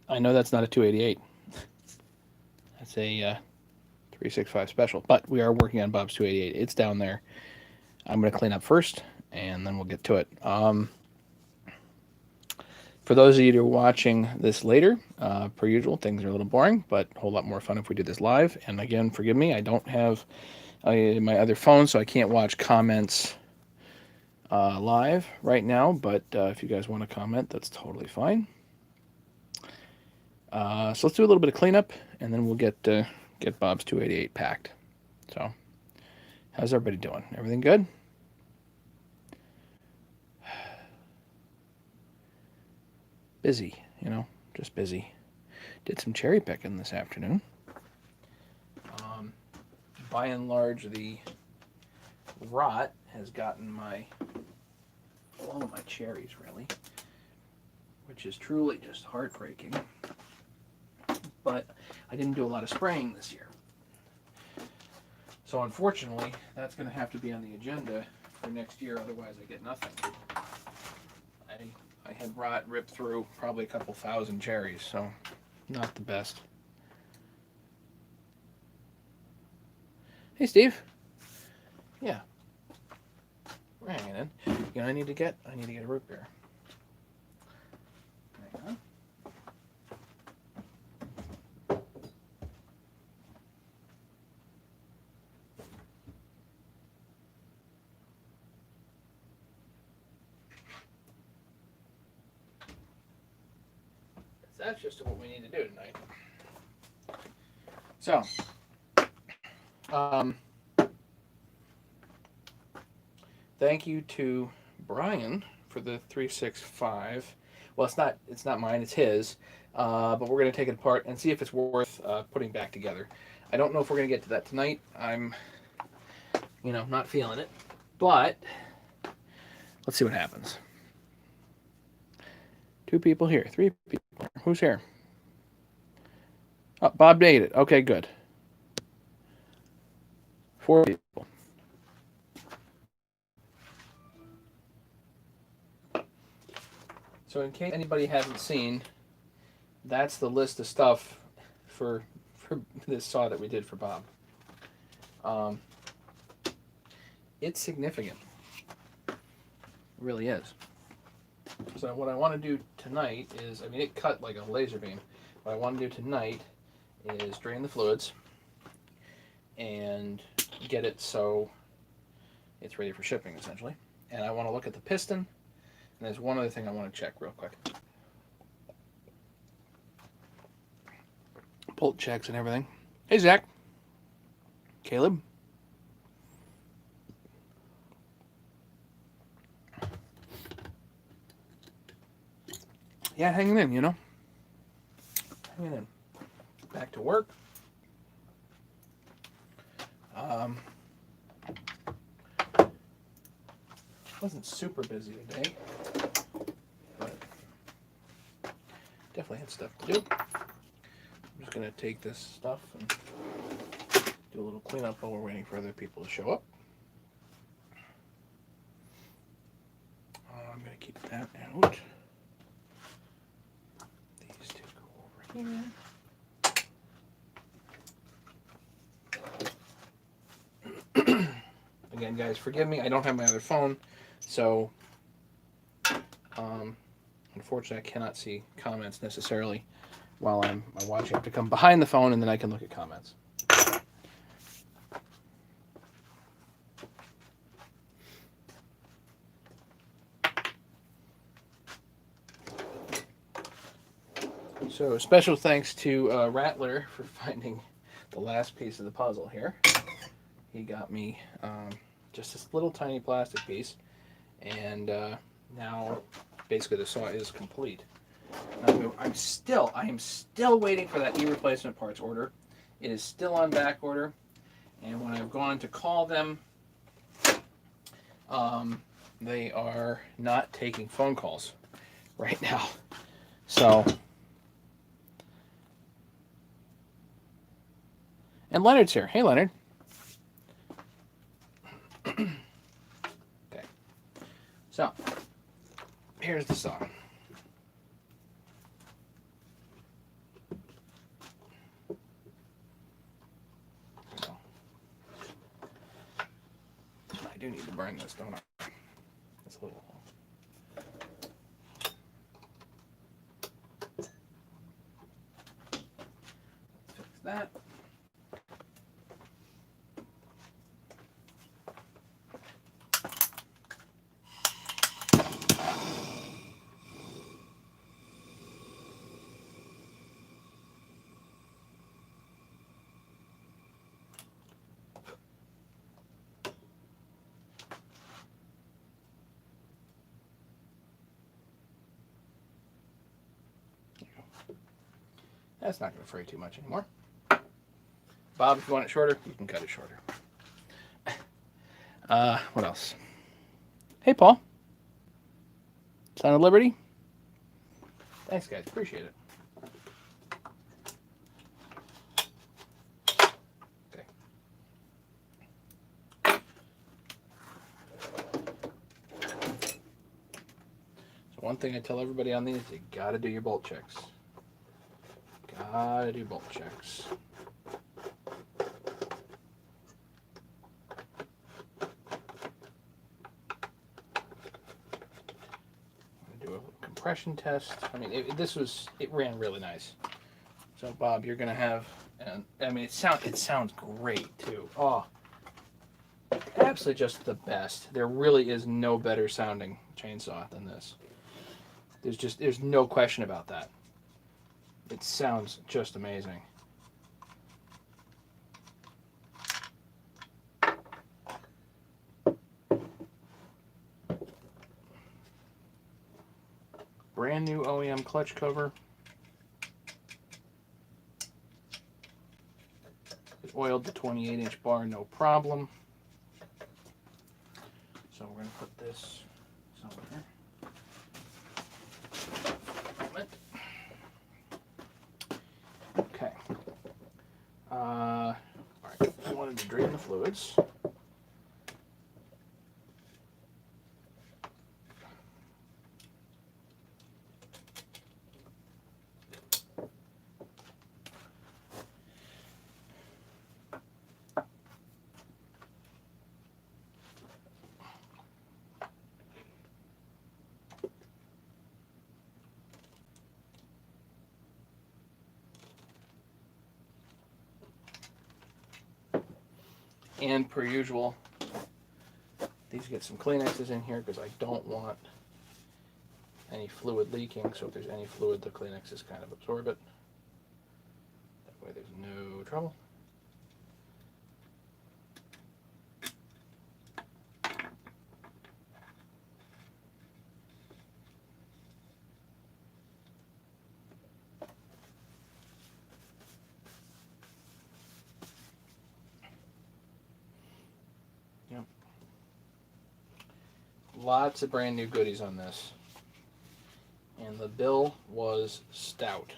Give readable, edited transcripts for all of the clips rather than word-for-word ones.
I know that's not a 288. That's a 365 special. But we are working on Bob's 288. It's down there. I'm going to clean up first, and then we'll get to it. For those of you who are watching this later, per usual, things are a little boring, but a whole lot more fun if we do this live. And again, forgive me, I don't have my other phone, so I can't watch comments live right now. But if you guys want to comment, that's totally fine. So let's do a little bit of cleanup, and then we'll get Bob's 288 packed. So, how's everybody doing? Everything good? Busy, just busy. Did some cherry picking this afternoon. By and large, the rot has gotten all of my cherries, really, which is truly just heartbreaking. But I didn't do a lot of spraying this year. So unfortunately, that's going to have to be on the agenda for next year, otherwise I get nothing. I had rot ripped through probably a couple thousand cherries, so not the best. Hey, Steve. Yeah. We're hanging in. You know, I need to get a root beer. Hang on. That's just what we need to do tonight. So, thank you to Brian for the 365. Well, it's not mine, it's his. But we're going to take it apart and see if it's worth putting back together. I don't know if we're going to get to that tonight. I'm, not feeling it. But let's see what happens. 2 people here, 3 people. Who's here? Oh, Bob made it. Okay, good. 4 people. So in case anybody hasn't seen, that's the list of stuff for this saw that we did for Bob. It's significant. It really is. So what I want to do tonight is, it cut like a laser beam. What I want to do tonight is drain the fluids and get it so it's ready for shipping, essentially. And I want to look at the piston. And there's one other thing I want to check real quick. Bolt checks and everything. Hey, Zach. Caleb. Yeah, hanging in, Hanging in. Back to work. Wasn't super busy today, but definitely had stuff to do. I'm just going to take this stuff and do a little cleanup while we're waiting for other people to show up. I'm going to keep that out. These 2 go over here. Again, guys, forgive me. I don't have my other phone, so unfortunately, I cannot see comments necessarily while I'm watching. I have to come behind the phone, and then I can look at comments. So special thanks to Rattler for finding the last piece of the puzzle here. He got me just this little tiny plastic piece, and now basically the saw is complete. Now, I am still waiting for that e-replacement parts order. It is still on back order, and when I've gone to call them, they are not taking phone calls right now. So, and Leonard's here. Hey, Leonard. Okay. So, here's the saw. burn this, don't I? It's a little long. Fix that. That's not going to fray too much anymore. Bob, if you want it shorter, you can cut it shorter. What else? Hey, Paul. Son of Liberty. Thanks, guys. Appreciate it. Okay. So one thing I tell everybody on these, you got to do your bolt checks. Gotta do bolt checks. Do a compression test. I mean, it ran really nice. So Bob, you're gonna have, and I mean, it sounds great too. Oh, absolutely just the best. There really is no better sounding chainsaw than this. There's no question about that. It sounds just amazing. Brand new OEM clutch cover. It oiled the 28-inch bar, no problem. So we're going to put this somewhere. Okay. All right. I wanted to drain the fluids. And per usual, these get some Kleenexes in here because I don't want any fluid leaking. So if there's any fluid, the Kleenexes kind of absorb it. That way there's no trouble. Lots of brand new goodies on this. And the bill was stout.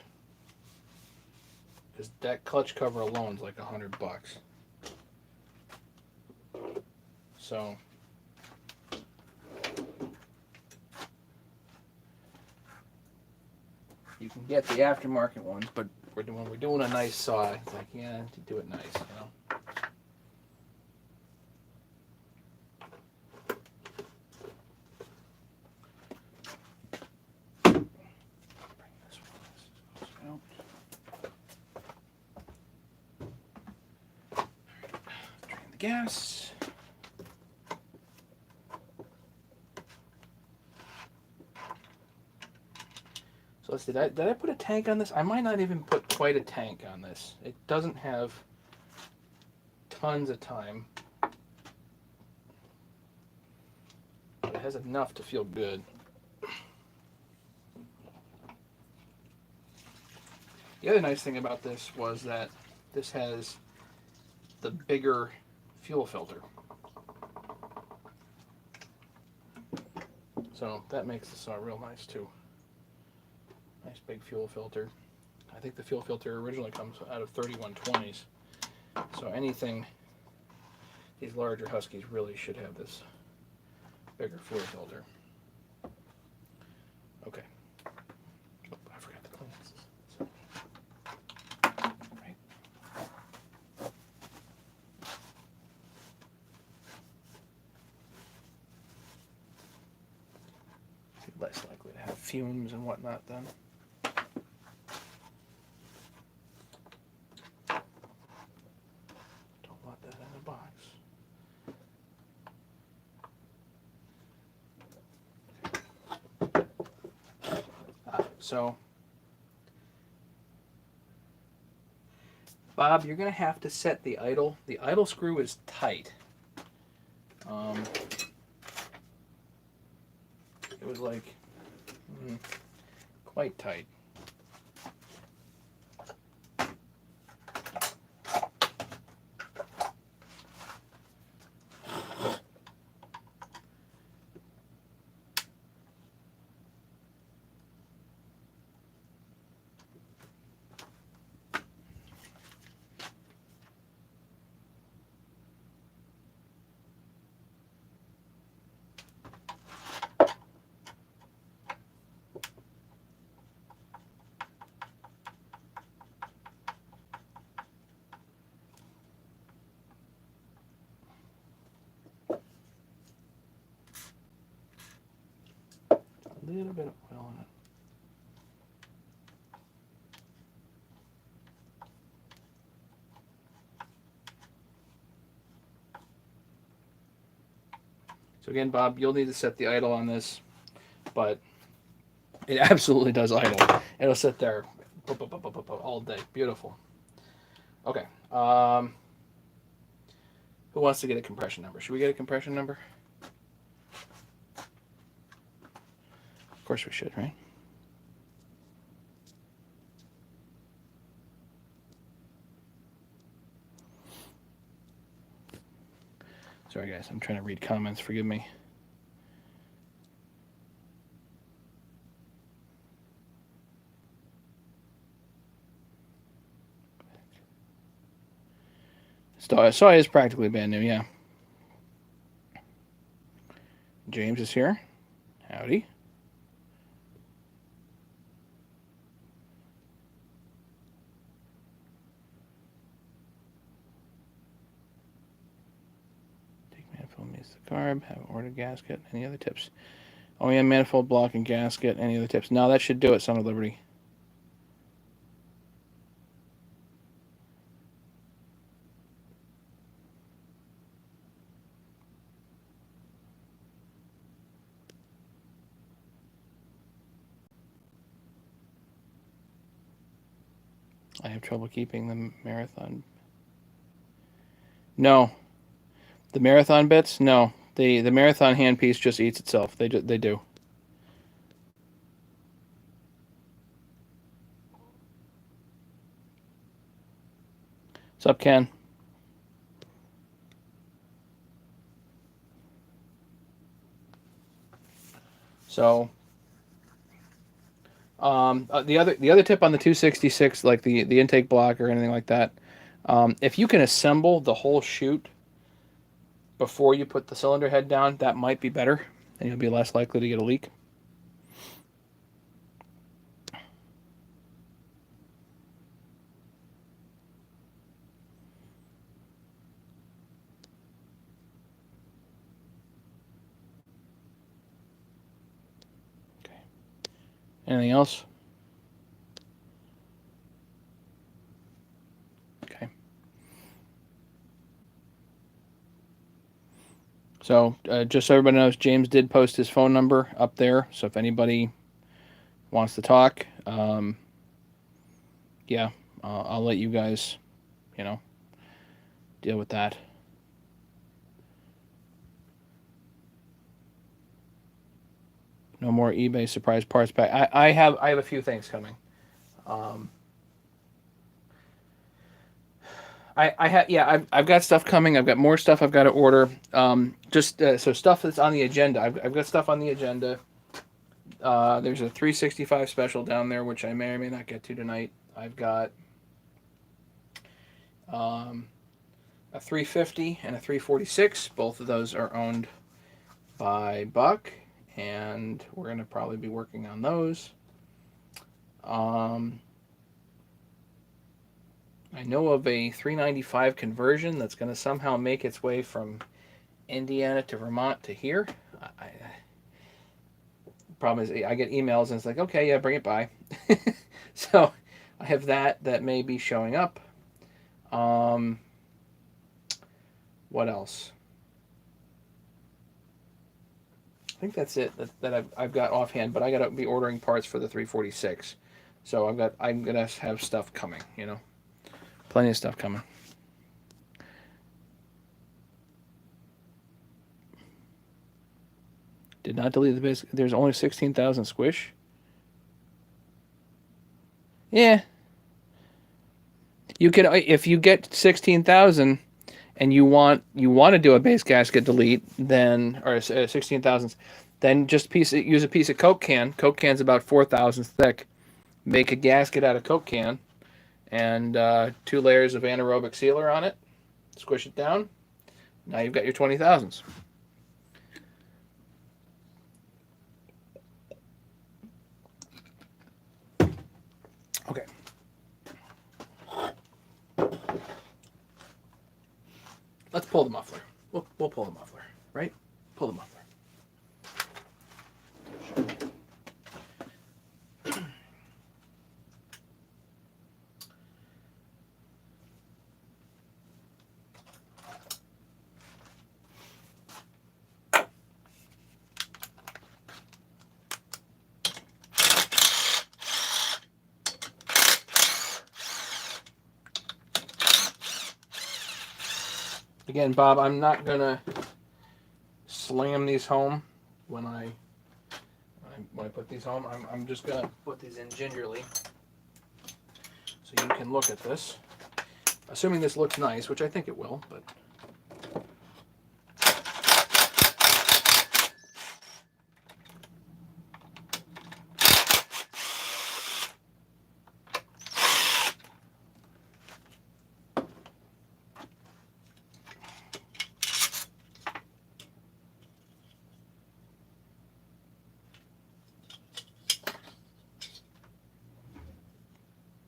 Because that clutch cover alone is like $100. So you can get the aftermarket ones, but when we're doing a nice saw, it's like, yeah, to do it nice, you know. Gas. So let's see, did I put a tank on this? I might not even put quite a tank on this. It doesn't have tons of time, but it has enough to feel good. The other nice thing about this was that this has the bigger fuel filter. So that makes the saw real nice too. Nice big fuel filter. I think the fuel filter originally comes out of 3120s. So anything, these larger Huskies really should have this bigger fuel filter. Okay. Oh, I forgot to clean this. So, right. less likely to have fumes and whatnot then. Don't want that in a box. So, Bob, you're going to have to set the idle. The idle screw is tight. It was like quite tight. A little bit of oil in it. So again, Bob, you'll need to set the idle on this, but it absolutely does idle. It'll sit there all day. Beautiful. Okay. Who wants to get a compression number? Should we get a compression number? Of course we should, right? Sorry, guys. I'm trying to read comments. Forgive me. Saw is practically brand new, yeah. James is here. Howdy. Take manifold meets the carb. Have ordered gasket. Any other tips? OEM manifold block and gasket. Any other tips? No, that should do it, Son of Liberty. I have trouble keeping the marathon. No. The marathon bits? No. The marathon handpiece just eats itself. They do. What's up, Ken? So, the other tip on the 266, like the intake block or anything like that, if you can assemble the whole chute before you put the cylinder head down, that might be better, and you'll be less likely to get a leak. Okay. Anything else? Okay. So just so everybody knows, James did post his phone number up there. So if anybody wants to talk, yeah, I'll let you guys, deal with that. No more eBay surprise parts pack. I have a few things coming. I've got stuff coming. I've got more stuff I've got to order. So stuff that's on the agenda. I've got stuff on the agenda. There's a 365 special down there, which I may or may not get to tonight. I've got a 350 and a 346. Both of those are owned by Buck, and we're going to probably be working on those. I know of a 395 conversion that's going to somehow make its way from Indiana to Vermont to here. Problem is, I get emails and it's like, okay, yeah, bring it by. So I have that may be showing up. Um, what else? I think that's it that I've got offhand, but I got to be ordering parts for the 346. So I'm gonna have stuff coming, plenty of stuff coming. Did not delete the base. There's only 16,000 squish. Yeah, you can if you get 16,000 and you want to do a base gasket delete, then or 16,000, then just use a piece of Coke can. Coke can's about 4,000 thick. Make a gasket out of Coke can, and 2 layers of anaerobic sealer on it. Squish it down. Now you've got your 20,000s. Okay. Let's pull the muffler. We'll pull the muffler, right? Pull the muffler. Again, Bob, I'm not gonna slam these home when I put these home. I'm just gonna put these in gingerly so you can look at this. Assuming this looks nice, which I think it will, but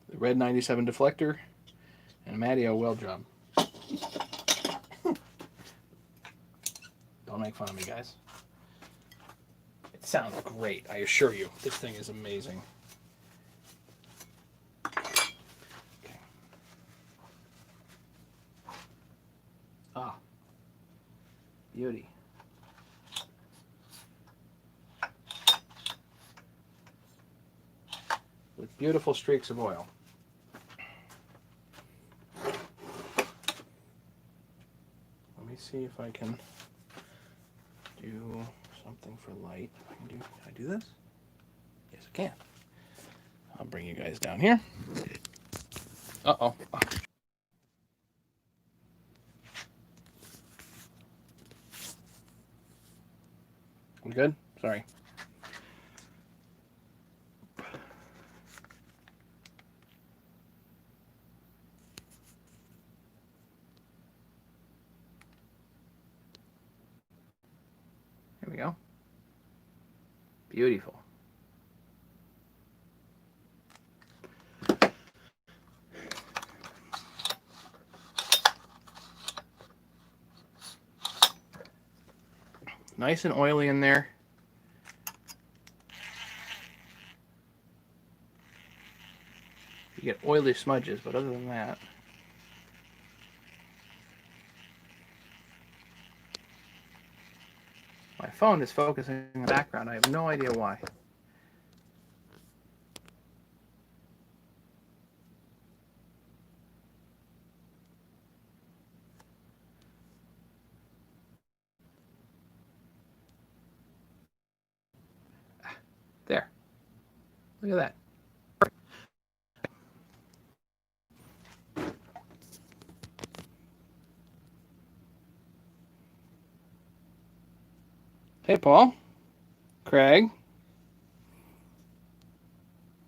the red 97 deflector and a Matteo weld job. Don't make fun of me, guys. It sounds great, I assure you. This thing is amazing. Okay. Ah. Beauty. With beautiful streaks of oil. Let me see if I can do something for light. Can I do this? Yes, I can. I'll bring you guys down here. Uh-oh. We good? Sorry. Here we go. Beautiful. Nice and oily in there. You get oily smudges, but other than that, my phone is focusing on the background. I have no idea why. There. Look at that. Hey, Paul. Craig.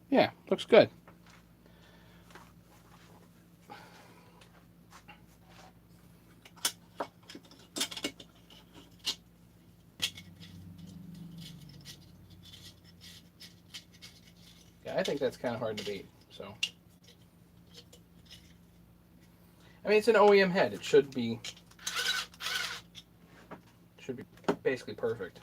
Yeah, looks good. Yeah, I think that's kind of hard to beat. So, I mean, it's an OEM head. It should be basically perfect.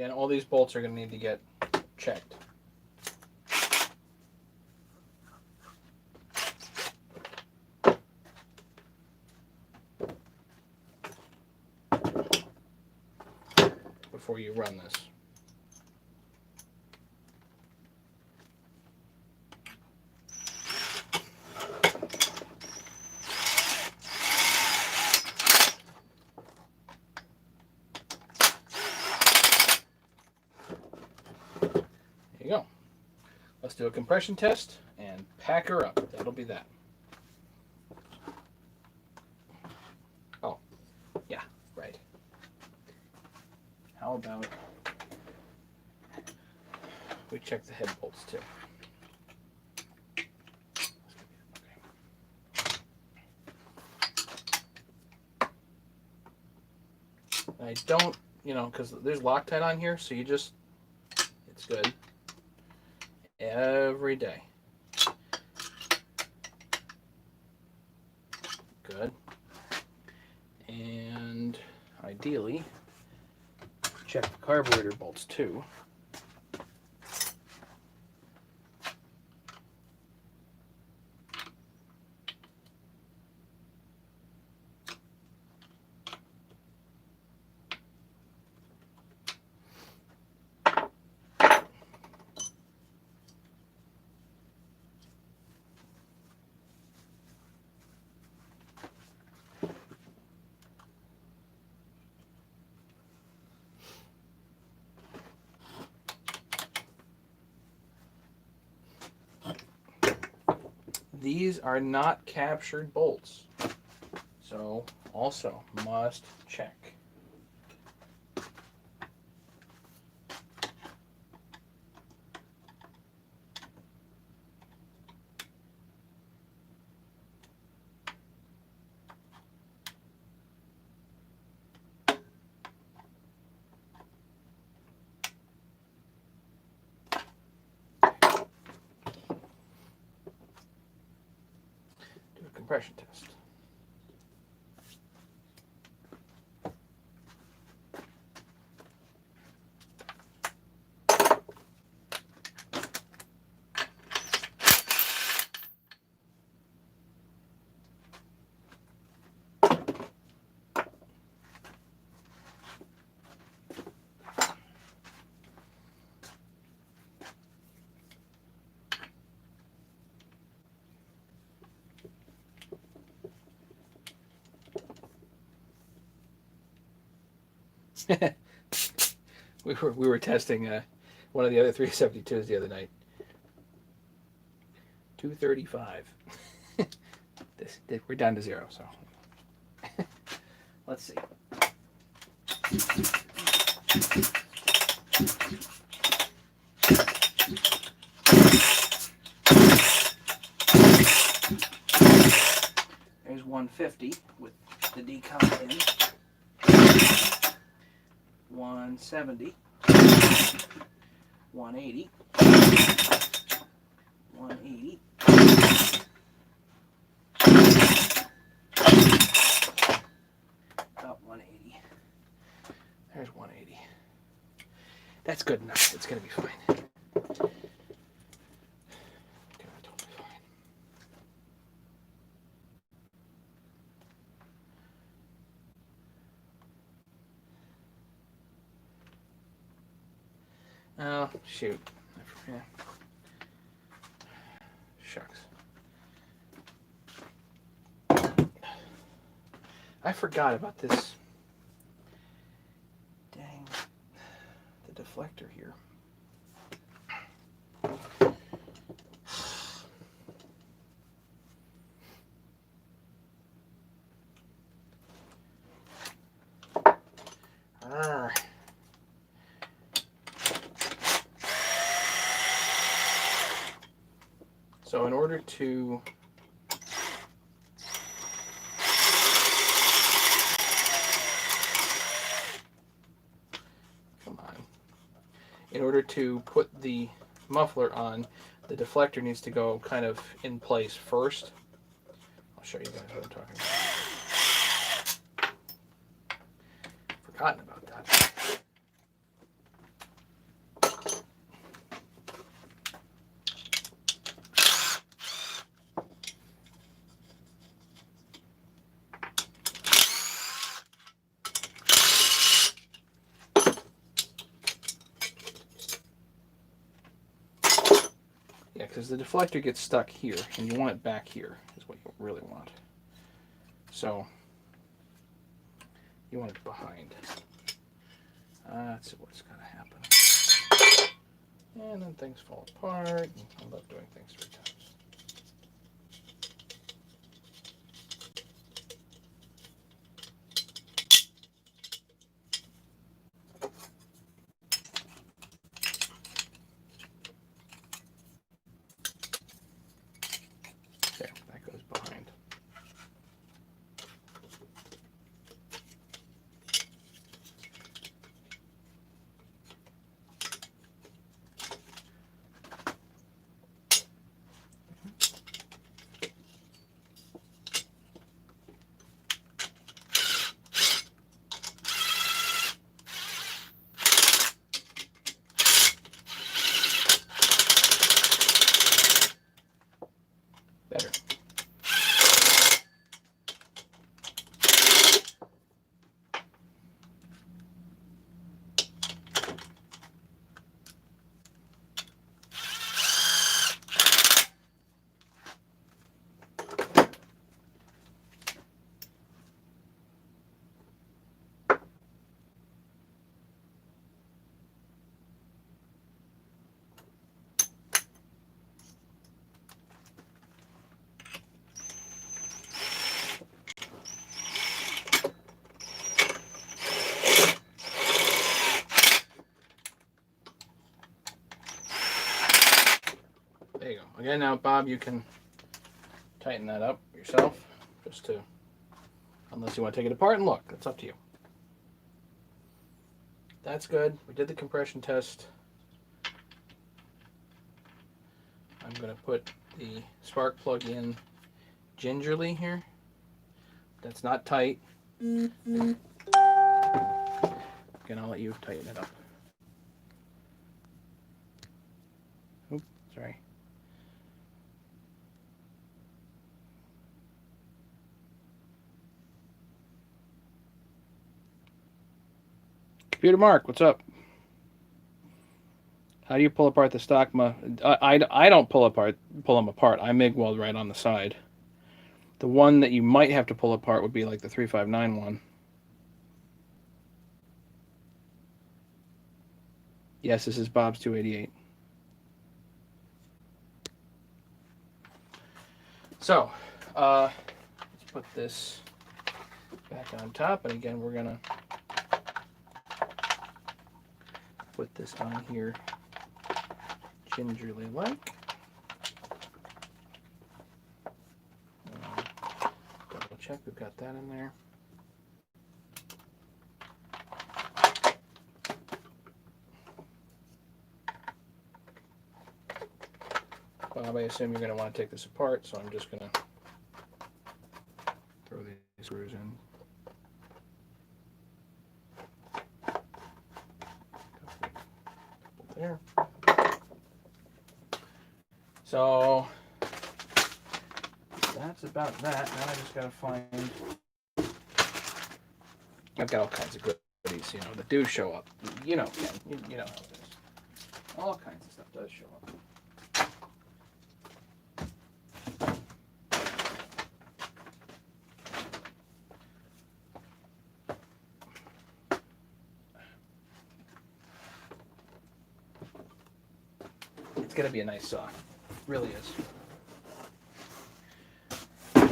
again, all these bolts are going to need to get checked. Before you run this. There you go. Let's do a compression test and pack her up. That'll be that. Oh, yeah, right. How about we check the head bolts too? I don't, because there's Loctite on here, so it's good. Every day. Good. And ideally, check the carburetor bolts too. These are not captured bolts, so also must check. Compression test. we were testing one of the other 372s the other night. 235. We're down to 0, so let's see. There's 150 with the decomp in. 170, 180, 180, about 180. There's 180. That's good enough. It's going to be fine. Totally fine. Oh, shoot. Yeah. Shucks. I forgot about this. Dang. The deflector here. So in order to put the muffler on, the deflector needs to go kind of in place first. I'll show you guys what I'm talking about. Forgotten about that. Yeah, because the deflector gets stuck here, and you want it back here, is what you really want. So, you want it behind. That's what's going to happen. And then things fall apart. I love doing things 3 times. There, that goes behind. Better. There you go. Again, now, Bob, you can tighten that up yourself, just to, unless you want to take it apart and look. That's up to you. That's good. We did the compression test. I'm going to put the spark plug in gingerly here. That's not tight. Again, I'll let you tighten it up. Oops, sorry. Computer Mark, what's up? How do you pull apart the stock? I don't pull them apart. I MIG weld right on the side. The one that you might have to pull apart would be like the 359 one. Yes, this is Bob's 288. So, let's put this back on top, and again, we're gonna put this on here gingerly like. Double check we've got that in there. Bob, I assume you're going to want to take this apart, so I'm just going to throw these screws in. Couple there. So that's about that. Now I just got to find. I've got all kinds of goodies, that do show up. You know, Ken, you know how it is. All kinds of stuff does show up. It's going to be a nice saw. It really is.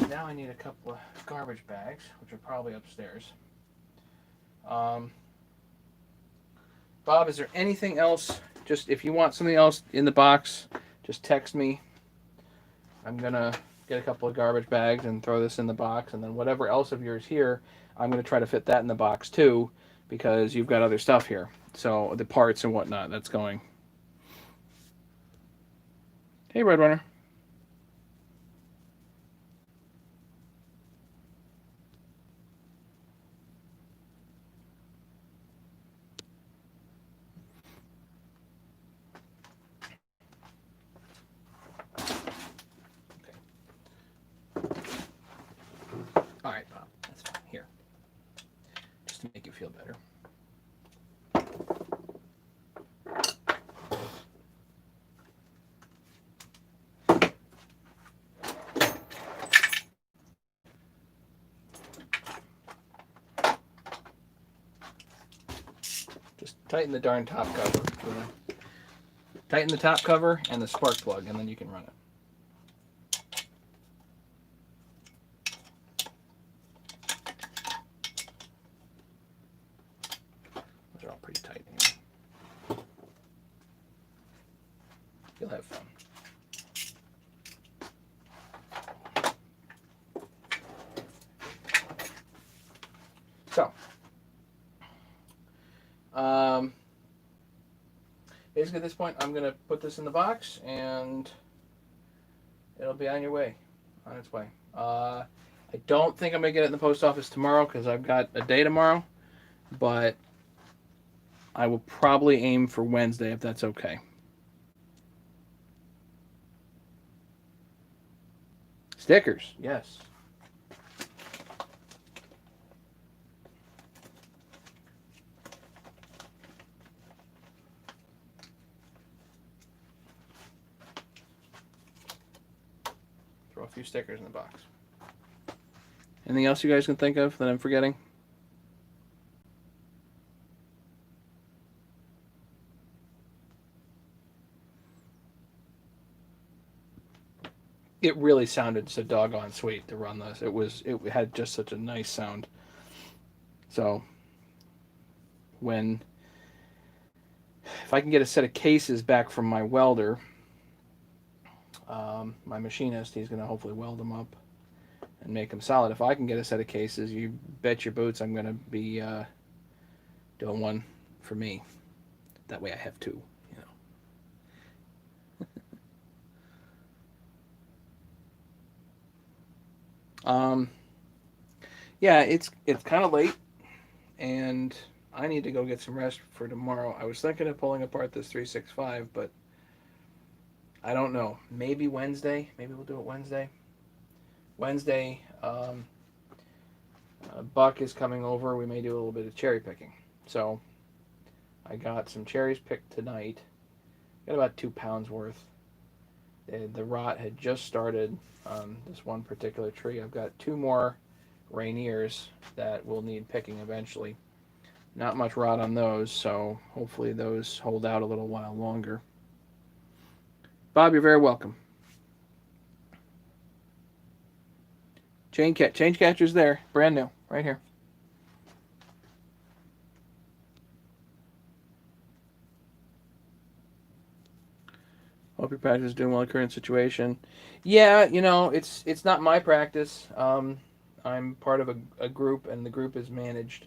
Now I need a couple of garbage bags, which are probably upstairs. Bob, is there anything else? Just if you want something else in the box, just text me. I'm going to get a couple of garbage bags and throw this in the box. And then whatever else of yours here, I'm going to try to fit that in the box too, because you've got other stuff here. So the parts and whatnot that's going. Hey, Red Runner. All right, Bob, that's fine. Here, just to make you feel better. Tighten the darn top cover. Tighten the top cover and the spark plug, and then you can run it. Those are all pretty tight here. You'll have fun. So, basically at this point, I'm going to put this in the box, and it'll be on its way. I don't think I'm going to get it in the post office tomorrow because I've got a day tomorrow, but I will probably aim for Wednesday if that's okay. Stickers, yes. Throw a few stickers in the box. Anything else you guys can think of that I'm forgetting? It really sounded so doggone sweet to run this. It had just such a nice sound. So if I can get a set of cases back from my welder, my machinist, he's going to hopefully weld them up and make them solid. If I can get a set of cases, you bet your boots I'm going to be doing one for me. That way I have two, yeah, it's kind of late, and I need to go get some rest for tomorrow. I was thinking of pulling apart this 365, but I don't know. Maybe Wednesday. Maybe we'll do it Wednesday. Wednesday, Buck is coming over. We may do a little bit of cherry picking. So I got some cherries picked tonight. Got about 2 pounds worth. The rot had just started on this one particular tree. I've got 2 more Rainiers that will need picking eventually. Not much rot on those, so hopefully those hold out a little while longer. Bob, you're very welcome. Change catcher's there, brand new, right here. Hope your practice is doing well in the current situation. Yeah, it's not my practice. I'm part of a group, and the group is managed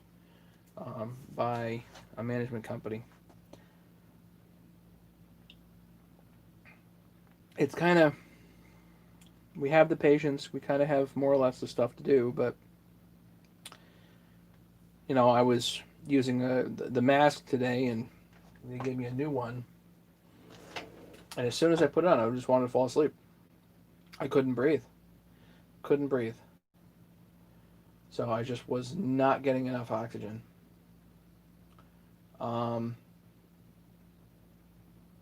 by a management company. It's kind of, we have the patients, we kind of have more or less the stuff to do, but I was using the mask today, and they gave me a new one, and as soon as I put it on, I just wanted to fall asleep. I couldn't breathe. So I just was not getting enough oxygen.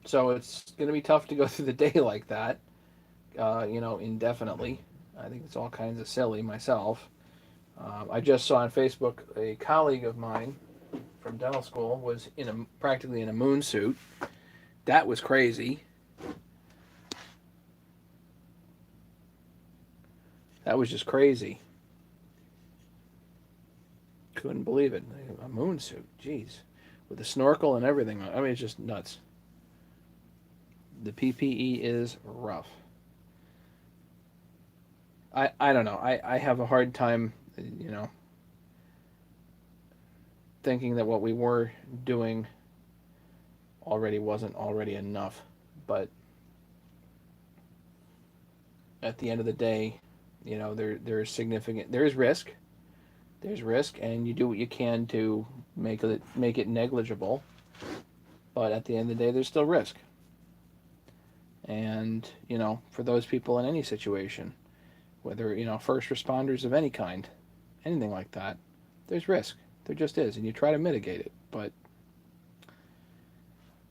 So it's going to be tough to go through the day like that, indefinitely. I think it's all kinds of silly myself. I just saw on Facebook a colleague of mine from dental school was practically in a moon suit. That was crazy. That was just crazy. Couldn't believe it. A moon suit, jeez, with a snorkel and everything. I mean, it's just nuts. The PPE is rough. I don't know. I have a hard time, thinking that what we were doing already wasn't already enough. But at the end of the day, there is risk. There's risk, and you do what you can to make it negligible. But at the end of the day, there's still risk. And for those people in any situation, whether first responders of any kind, anything like that, there's risk. There just is, and you try to mitigate it. But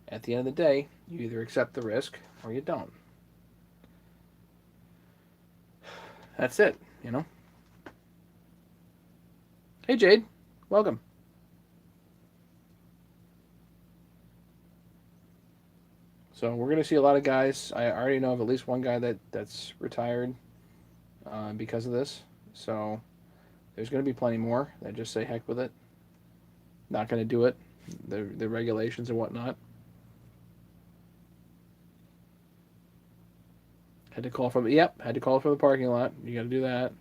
at the end of the day, you either accept the risk or you don't. That's it. Hey Jade, welcome. So we're going to see a lot of guys. I already know of at least one guy that's retired because of this. So there's going to be plenty more that just say heck with it. Not going to do it. The regulations and whatnot. Had to call from Had to call from the parking lot. You got to do that.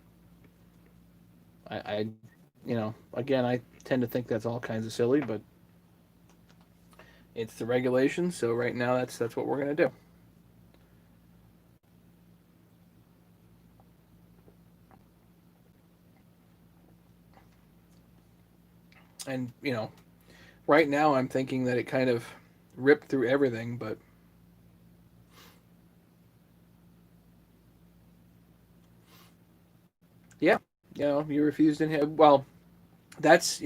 I again, I tend to think that's all kinds of silly, but it's the regulations. So right now, that's what we're going to do. And right now I'm thinking that it kind of ripped through everything, but yeah, you refused in him. Well, that's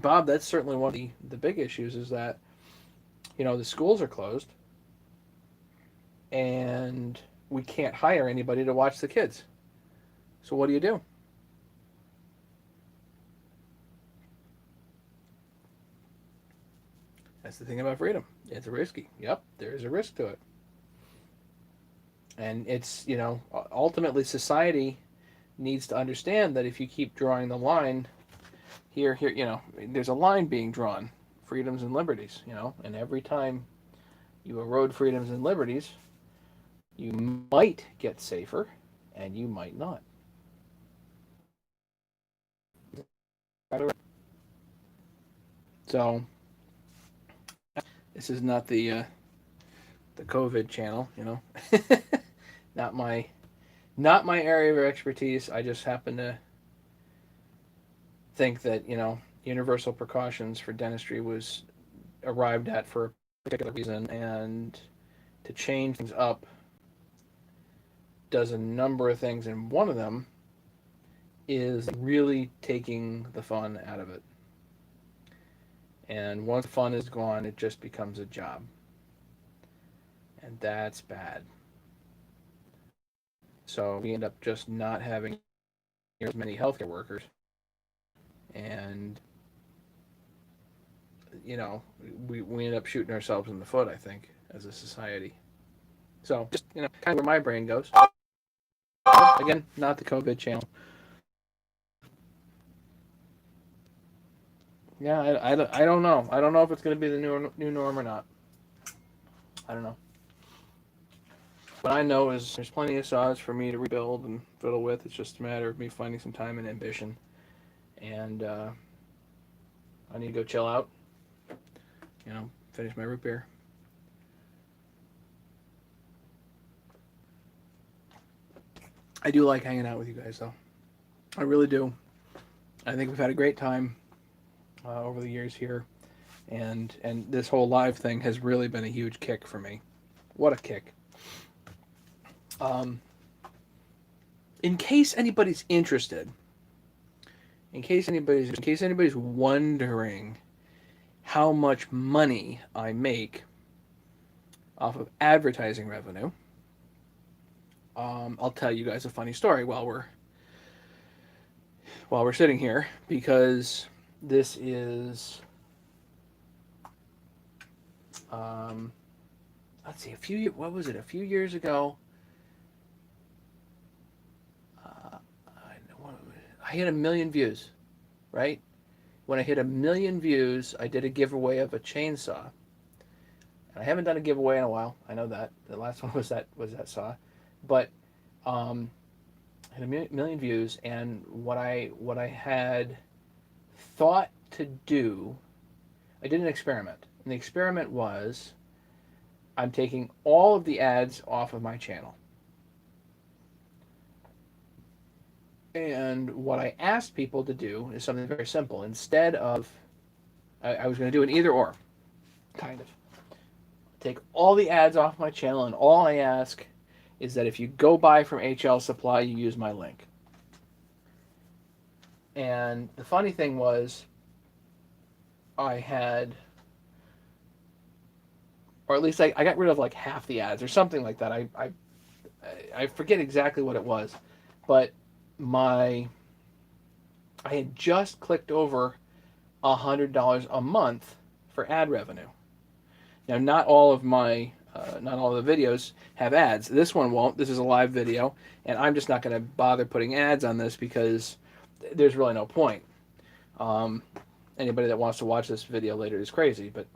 Bob. That's certainly one of the big issues is that the schools are closed and we can't hire anybody to watch the kids. So what do you do? That's the thing about freedom. It's risky. Yep, there is a risk to it. And it's, ultimately society needs to understand that if you keep drawing the line here, there's a line being drawn, freedoms and liberties, and every time you erode freedoms and liberties, you might get safer and you might not. So this is not the COVID channel, not my area of expertise. I just happen to think that universal precautions for dentistry was arrived at for a particular reason, and to change things up does a number of things, and one of them is really taking the fun out of it. And once fun is gone, it just becomes a job. And that's bad. So we end up just not having as many healthcare workers. And, we end up shooting ourselves in the foot, I think, as a society. So just, kind of where my brain goes. Again, not the COVID channel. Yeah, I don't know. I don't know if it's going to be the new norm or not. I don't know. What I know is there's plenty of saws for me to rebuild and fiddle with. It's just a matter of me finding some time and ambition. And I need to go chill out. Finish my root beer. I do like hanging out with you guys, though. I really do. I think we've had a great time over the years here, and this whole live thing has really been a huge kick for me. What a kick! In case anybody's interested, in case anybody's wondering how much money I make off of advertising revenue, I'll tell you guys a funny story while we're sitting here, because this is let's see, what was it, a few years ago, I hit 1 million views, right? When I hit 1 million views, I did a giveaway of a chainsaw. And I haven't done a giveaway in a while. I know that. The last one was that saw. But I had 1 million views, and what I had thought to do, I did an experiment. And the experiment was, I'm taking all of the ads off of my channel. And what I asked people to do is something very simple. Instead of, I was going to do an either or, kind of. Take all the ads off my channel, and all I ask is that if you go buy from HL Supply, you use my link. And the funny thing was, I had, or at least I got rid of like half the ads or something like that. I forget exactly what it was, but I had just clicked over $100 a month for ad revenue. Now, not all of my not all the videos have ads. This one won't. This is a live video, and I'm just not going to bother putting ads on this because there's really no point. Anybody that wants to watch this video later is crazy, but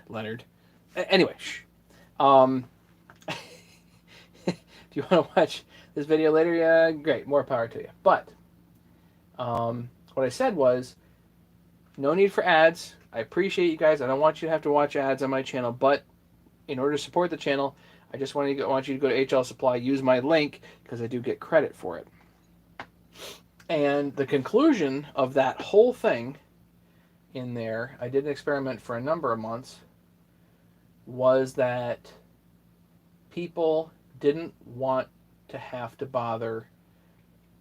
Leonard. Anyway, shh. If you want to watch this video later, yeah, great, more power to you. But what I said was, no need for ads. I appreciate you guys. I don't want you to have to watch ads on my channel, but in order to support the channel, I just want you to go to HL Supply, use my link, because I do get credit for it. And the conclusion of that whole thing in there, I did an experiment for a number of months, was that people didn't want to have to bother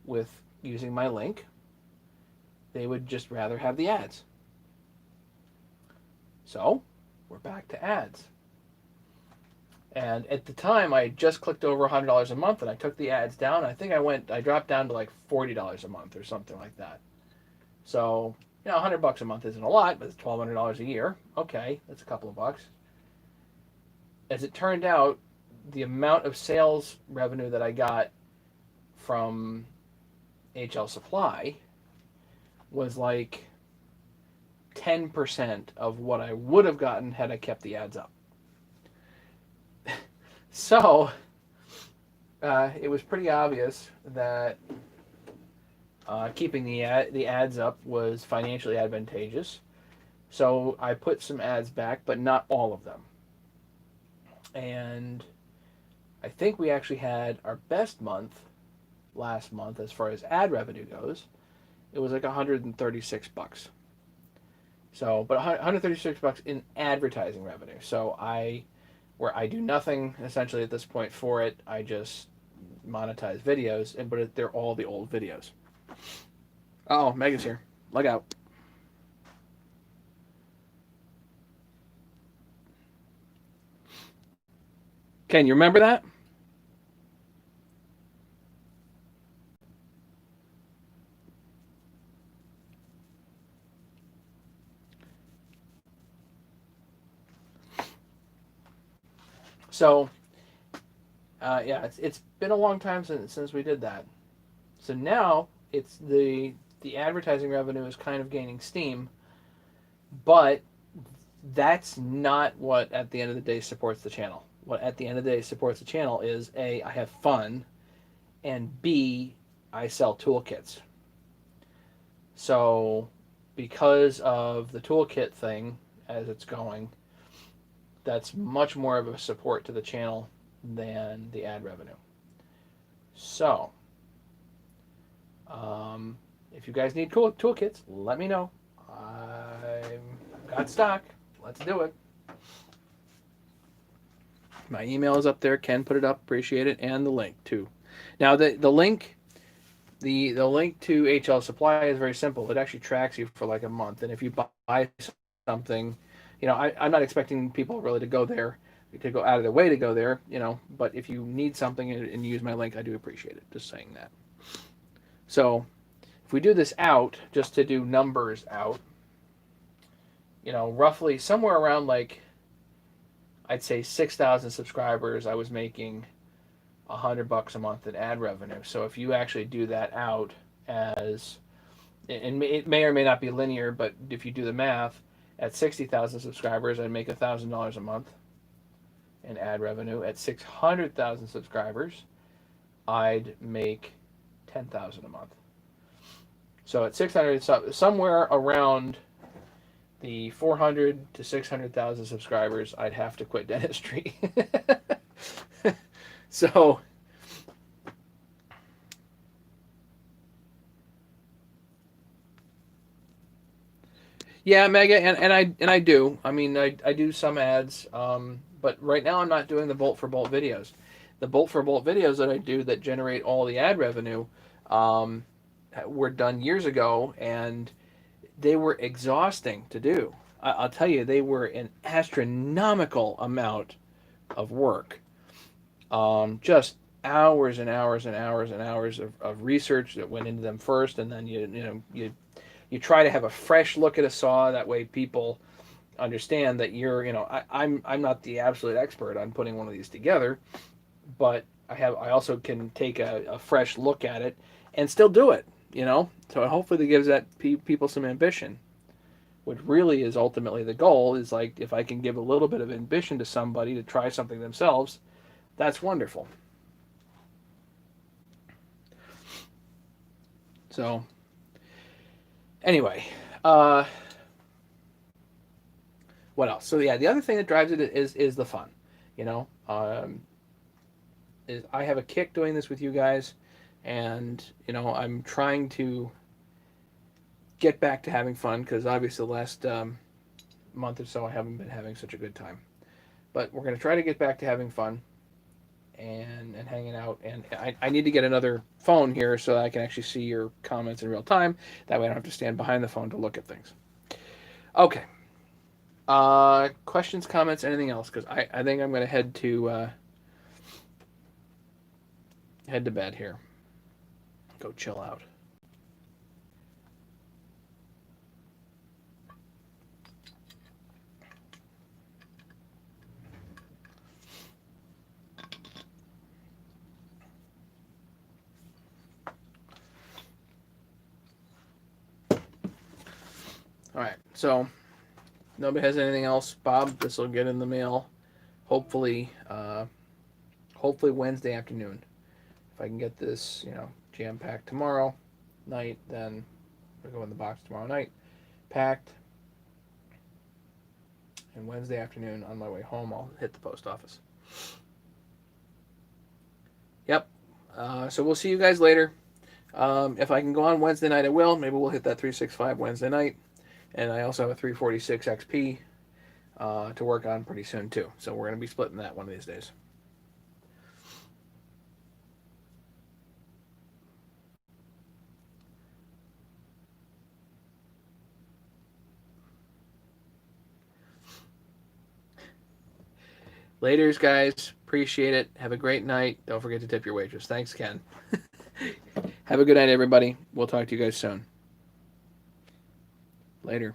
with using my link. They would just rather have the ads. So, we're back to ads. And at the time, I had just clicked over $100 a month, and I took the ads down. I think I dropped down to like $40 a month or something like that. So, $100 a month isn't a lot, but it's $1,200 a year. Okay, that's a couple of bucks. As it turned out, the amount of sales revenue that I got from HL Supply was like 10% of what I would have gotten had I kept the ads up. So, it was pretty obvious that keeping the ads up was financially advantageous. So I put some ads back, but not all of them. And I think we actually had our best month last month as far as ad revenue goes. It was like $136. So, but $136 in advertising revenue. So where I do nothing essentially at this point for it, I just monetize videos, but they're all the old videos. Oh, Megan's here. Look out. Ken, you remember that? So, yeah, it's been a long time since we did that. So now it's the advertising revenue is kind of gaining steam, but that's not what at the end of the day supports the channel. What at the end of the day supports the channel is A, I have fun, and B, I sell toolkits. So because of the toolkit thing as it's going, that's much more of a support to the channel than the ad revenue. So, if you guys need toolkits, let me know. I've got stock. Let's do it. My email is up there. Ken put it up. Appreciate it. And the link too. Now the link to HL Supply is very simple. It actually tracks you for like a month. And if you buy something, I'm not expecting people really to go out of their way to go there, but if you need something and use my link, I do appreciate it. Just saying that. So if we do this out, just to do numbers out, roughly somewhere around like, I'd say 6,000 subscribers, I was making $100 a month in ad revenue. So if you actually do that out as, and it may or may not be linear, but if you do the math, at 60,000 subscribers, I'd make $1,000 a month in ad revenue. At 600,000 subscribers, I'd make $10,000 a month. So at 600, somewhere around the 400 to 600,000 subscribers, I'd have to quit dentistry. So, yeah, Mega, and I do. I mean, I do some ads, but right now I'm not doing the bolt for bolt videos. The bolt for bolt videos that I do that generate all the ad revenue were done years ago, and they were exhausting to do. I'll tell you, they were an astronomical amount of work. Just hours and hours and hours and hours of research that went into them first, and then you try to have a fresh look at a saw. That way, people understand that you're, I'm not the absolute expert on putting one of these together, but I also can take a fresh look at it and still do it. So hopefully that gives that people some ambition. What really is ultimately the goal is, like, if I can give a little bit of ambition to somebody to try something themselves, that's wonderful. So anyway, what else? So yeah, the other thing that drives it is the fun. You know, is I have a kick doing this with you guys, and I'm trying to get back to having fun, because obviously the last month or so I haven't been having such a good time. But we're going to try to get back to having fun and hanging out. And I need to get another phone here so that I can actually see your comments in real time. That way I don't have to stand behind the phone to look at things. Okay. Questions, comments, anything else? Because I think I'm going to head to bed here. Go chill out. All right, so nobody has anything else. Bob, this will get in the mail. Hopefully, hopefully Wednesday afternoon. If I can get this, jam packed tomorrow night, then it'll go in the box tomorrow night, packed. And Wednesday afternoon, on my way home, I'll hit the post office. Yep. So we'll see you guys later. If I can go on Wednesday night, I will. Maybe we'll hit that 365 Wednesday night. And I also have a 346 XP to work on pretty soon too. So we're going to be splitting that one of these days. Laters, guys. Appreciate it. Have a great night. Don't forget to tip your waitress. Thanks, Ken. Have a good night, everybody. We'll talk to you guys soon. Later.